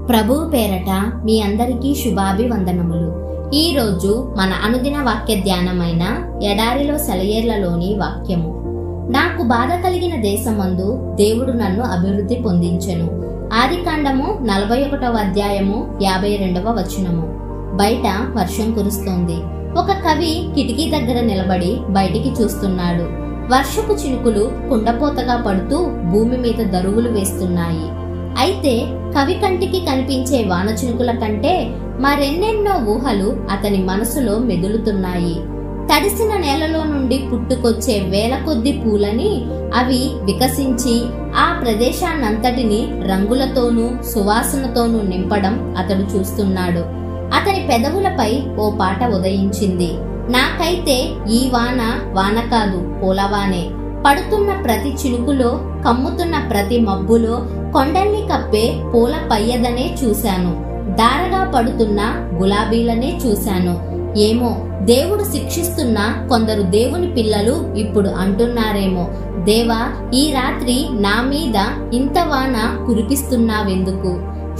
ప్రభువు పేరట మీ అందరికీ శుభాభివందనములు. ఈ రోజు మన అనుదిన వాక్య ధ్యానమైన ఎడారిలో సెలయేర్లలోని వాక్యము. నాకు బాధ కలిగిన దేశమందు దేవుడు నన్ను అభివృద్ధి పొందించెను. ఆదికాండము 41వ అధ్యాయము 52వ వచనము. బయట వర్షం కురుస్తోంది. ఒక కవి కిటికీ దగ్గర నిలబడి బయటికి చూస్తున్నాడు. వర్షపు చినుకులు కుండపోతగా పడుతూ భూమి మీద దరువులు వేస్తున్నాయి. అయితే కవి కంటికి కనిపించే వాన చినుకుల కంటే మరెన్నెన్నో ఊహలు అతని మనసులో మెదులుతున్నాయి. తడిసిన నేలలో నుండి పుట్టుకొచ్చే వేల కొద్ది పూలని అవి వికసించి ఆ ప్రదేశాన్నంతటిని రంగులతోనూ సువాసనతోనూ నింపడం అతడు చూస్తున్నాడు. అతని పెదవులపై ఓ పాట ఉదయించింది. నాకైతే ఈ వాన వాన కాదు, పూలవానే. పడుతున్న ప్రతి చినుకులో, కమ్ముతున్న ప్రతి మబ్బులో కొండల్ని కప్పే పూల పయ్యదనే చూశాను. దారగా పడుతున్న గులాబీలనే చూశాను. ఏమో, దేవుడు శిక్షిస్తున్న కొందరు దేవుని పిల్లలు ఇప్పుడు అంటున్నారేమో, దేవా, ఈ రాత్రి నా మీద ఇంత వాన కురిపిస్తున్నావెందుకు?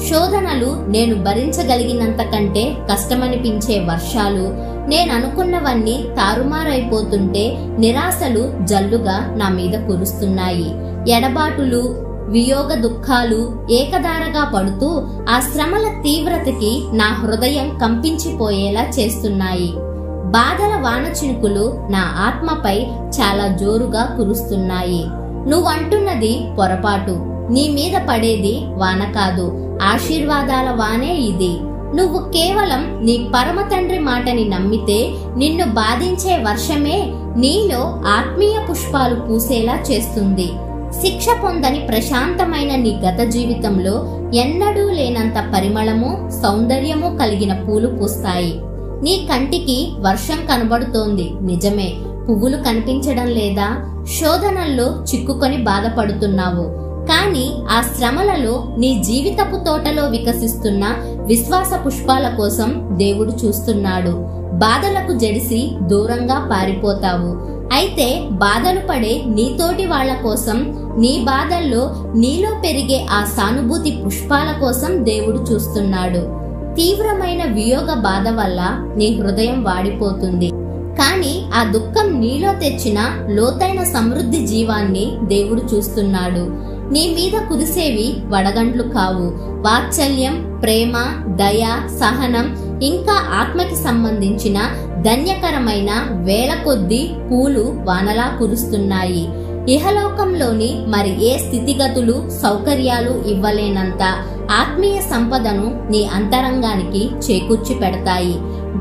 శోధనలు నేను భరించగలిగినంత కంటే కష్టమనిపించే వర్షాలు, నేననుకున్నవన్నీ తారుమారైపోతుంటే నిరాశలు జల్లుగా నా మీద కురుస్తున్నాయి. ఎడబాటులు, వియోగ దుఃఖాలు ఏకధారగా పడుతూ ఆ శ్రమల తీవ్రతకి నా హృదయం కంపించిపోయేలా చేస్తున్నాయి. బాధల వాన చినుకులు నా ఆత్మపై చాలా జోరుగా కురుస్తున్నాయి. నువ్వంటున్నది పొరపాటు. నీ మీద పడేది వాన కాదు, ఆశీర్వాదాల వానే ఇది. నువ్వు కేవలం నీ పరమ తండ్రి మాటని నమ్మితే నిన్ను బాధించే వర్షమే నీలో ఆత్మీయ పుష్పాలు పూసేలా చేస్తుంది. శిక్ష పొందని ప్రశాంతమైన నీ గత జీవితంలో ఎన్నడూ లేనంత పరిమళము, సౌందర్యము కలిగిన పూలు పూస్తాయి. నీ కంటికి వర్షం కనబడుతోంది, నిజమే. పువ్వులు కనిపించడం లేదా? శోధనల్లో చిక్కుకొని బాధపడుతున్నావు. కానీ ఆ శ్రమలలో నీ జీవితపు తోటలో వికసిస్తున్న విశ్వాస పుష్పాల కోసం దేవుడు చూస్తున్నాడు. బాధలకు జడిసి దూరంగా పారిపోతావు. అయితే బాధలు పడే నీతోటి వాళ్ల కోసం, నీ బాధల్లో నీలో పెరిగే ఆ సానుభూతి పుష్పాల కోసం దేవుడు చూస్తున్నాడు. తీవ్రమైన వియోగ బాధ వల్ల నీ హృదయం వాడిపోతుంది. కానీ ఆ దుఃఖం నీలో తెచ్చిన లోతైన సమృద్ధి జీవాన్ని దేవుడు చూస్తున్నాడు. నీ మీద కురిసేవి వడగండ్లు కావు. వాత్సల్యం, ప్రేమ, దయ, సహనం, ఇంకా ఆత్మకి సంబంధించిన ధన్యకరమైన వేల కొద్ది పూలు వానలా కురుస్తున్నాయి. ఇహలోకంలోని మరి ఏ స్థితిగతులు, సౌకర్యాలు ఇవ్వలేనంత ఆత్మీయ సంపదను నీ అంతరంగానికి చేకూర్చి పెడతాయి.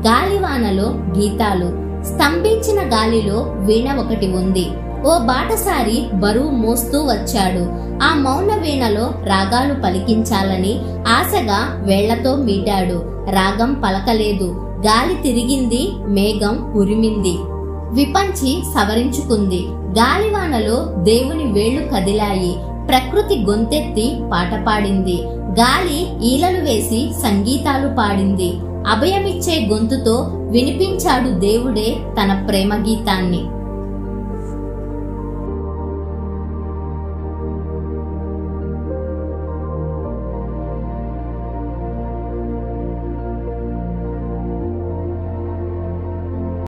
గాలివానలో గీతాలు. స్తంభించిన గాలిలో వీణ ఒకటి ఉంది. ఓ బాటసారి బరువు మోస్తూ వచ్చాడు. ఆ మౌన వీణలో రాగాలు పలికించాలని ఆశగా వేళ్లతో మీటాడు. రాగం పలకలేదు. గాలి తిరిగింది, మేఘం ఉరిమింది, విపంచి సవరించుకుంది. గాలివానలో దేవుని వేళ్లు కదిలాయి. ప్రకృతి గొంతెత్తి పాట పాడింది. గాలి ఈలలు వేసి సంగీతాలు పాడింది. అభయమిచ్చే గొంతుతో వినిపించాడు దేవుడే తన ప్రేమ గీతాన్ని.